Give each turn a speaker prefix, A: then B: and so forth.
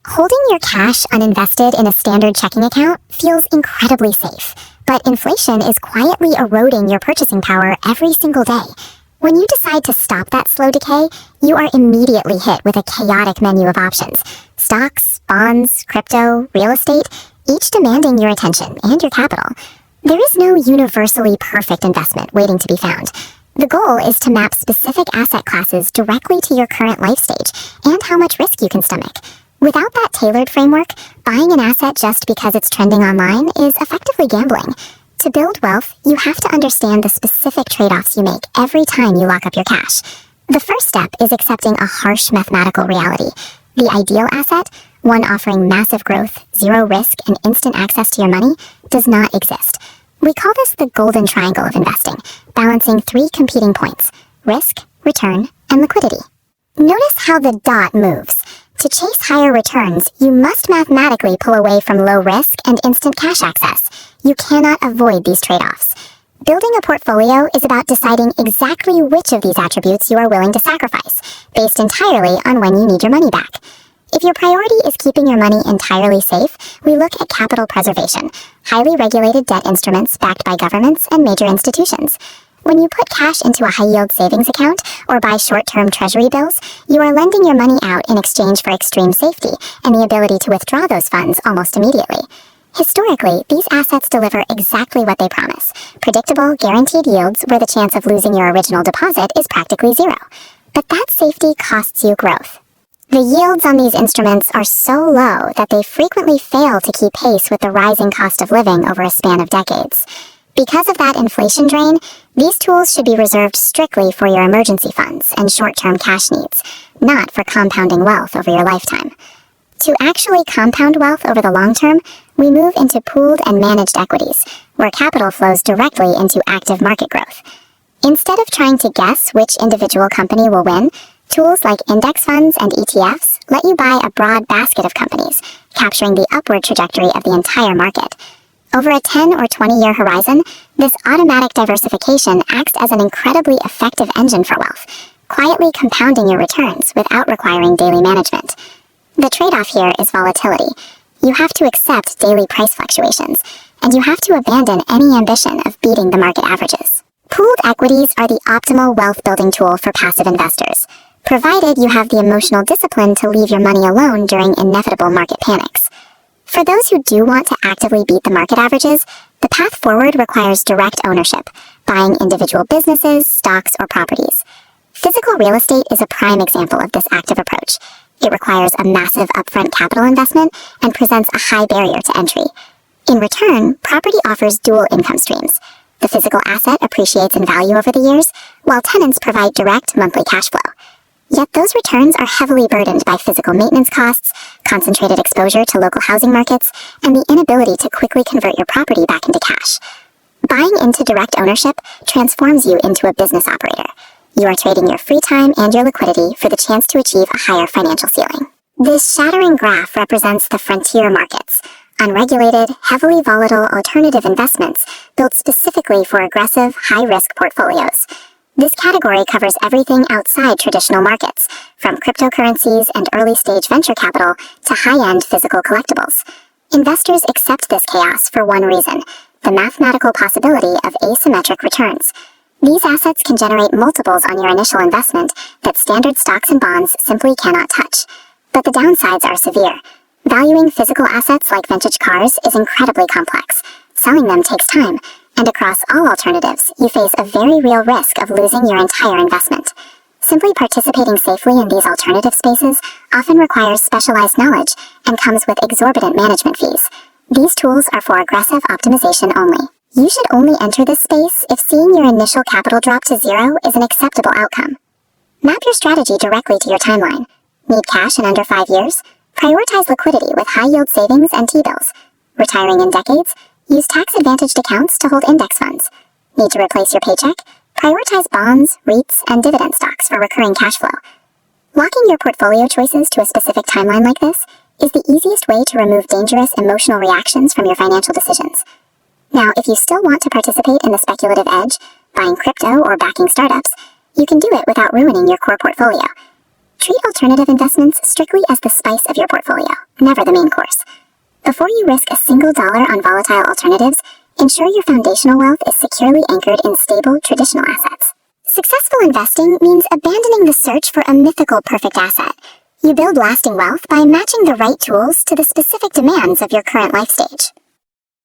A: Holding your cash uninvested in a standard checking account feels incredibly safe, but inflation is quietly eroding your purchasing power every single day. When you decide to stop that slow decay, you are immediately hit with a chaotic menu of options. Stocks, bonds, crypto, real estate, each demanding your attention and your capital. There is no universally perfect investment waiting to be found. The goal is to map specific asset classes directly to your current life stage and how much risk you can stomach. Without that tailored framework, buying an asset just because it's trending online is effectively gambling. To build wealth, you have to understand the specific trade-offs you make every time you lock up your cash. The first step is accepting a harsh mathematical reality. The ideal asset, one offering massive growth, zero risk, and instant access to your money, does not exist. We call this the golden triangle of investing, balancing three competing points: risk, return, and liquidity. Notice how the dot moves. To chase higher returns, you must mathematically pull away from low risk and instant cash access. You cannot avoid these trade-offs. Building a portfolio is about deciding exactly which of these attributes you are willing to sacrifice, based entirely on when you need your money back. If your priority is keeping your money entirely safe, we look at capital preservation, highly regulated debt instruments backed by governments and major institutions. When you put cash into a high-yield savings account or buy short-term Treasury Bills, you are lending your money out in exchange for extreme safety and the ability to withdraw those funds almost immediately. Historically, these assets deliver exactly what they promise: predictable, guaranteed yields where the chance of losing your original deposit is practically zero. But that safety costs you growth. The yields on these instruments are so low that they frequently fail to keep pace with the rising cost of living over a span of decades. Because of that inflation drain, these tools should be reserved strictly for your emergency funds and short-term cash needs, not for compounding wealth over your lifetime. To actually compound wealth over the long term, we move into pooled and managed equities, where capital flows directly into active market growth. Instead of trying to guess which individual company will win, tools like index funds and ETFs let you buy a broad basket of companies, capturing the upward trajectory of the entire market. Over a 10 or 20-year horizon, this automatic diversification acts as an incredibly effective engine for wealth, quietly compounding your returns without requiring daily management. The trade-off here is volatility. You have to accept daily price fluctuations, and you have to abandon any ambition of beating the market averages. Pooled equities are the optimal wealth-building tool for passive investors, provided you have the emotional discipline to leave your money alone during inevitable market panics. For those who do want to actively beat the market averages, the path forward requires direct ownership, buying individual businesses, stocks, or properties. Physical real estate is a prime example of this active approach. It requires a massive upfront capital investment and presents a high barrier to entry. In return, property offers dual income streams. The physical asset appreciates in value over the years, while tenants provide direct monthly cash flow. Yet those returns are heavily burdened by physical maintenance costs, concentrated exposure to local housing markets, and the inability to quickly convert your property back into cash. Buying into direct ownership transforms you into a business operator. You are trading your free time and your liquidity for the chance to achieve a higher financial ceiling. This shattering graph represents the frontier markets, unregulated, heavily volatile alternative investments built specifically for aggressive, high-risk portfolios. This category covers everything outside traditional markets, from cryptocurrencies and early-stage venture capital to high-end physical collectibles. Investors accept this chaos for one reason: the mathematical possibility of asymmetric returns. These assets can generate multiples on your initial investment that standard stocks and bonds simply cannot touch. But the downsides are severe. Valuing physical assets like vintage cars is incredibly complex. Selling them takes time, and across all alternatives, you face a very real risk of losing your entire investment. Simply participating safely in these alternative spaces often requires specialized knowledge and comes with exorbitant management fees. These tools are for aggressive optimization only. You should only enter this space if seeing your initial capital drop to zero is an acceptable outcome. Map your strategy directly to your timeline. Need cash in under 5 years? Prioritize liquidity with high-yield savings and T-bills. Retiring in decades? Use tax-advantaged accounts to hold index funds. Need to replace your paycheck? Prioritize bonds, REITs, and dividend stocks for recurring cash flow. Locking your portfolio choices to a specific timeline like this is the easiest way to remove dangerous emotional reactions from your financial decisions. Now, if you still want to participate in the speculative edge, buying crypto or backing startups, you can do it without ruining your core portfolio. Treat alternative investments strictly as the spice of your portfolio, never the main course. Before you risk a single dollar on volatile alternatives, ensure your foundational wealth is securely anchored in stable, traditional assets. Successful investing means abandoning the search for a mythical perfect asset. You build lasting wealth by matching the right tools to the specific demands of your current life stage.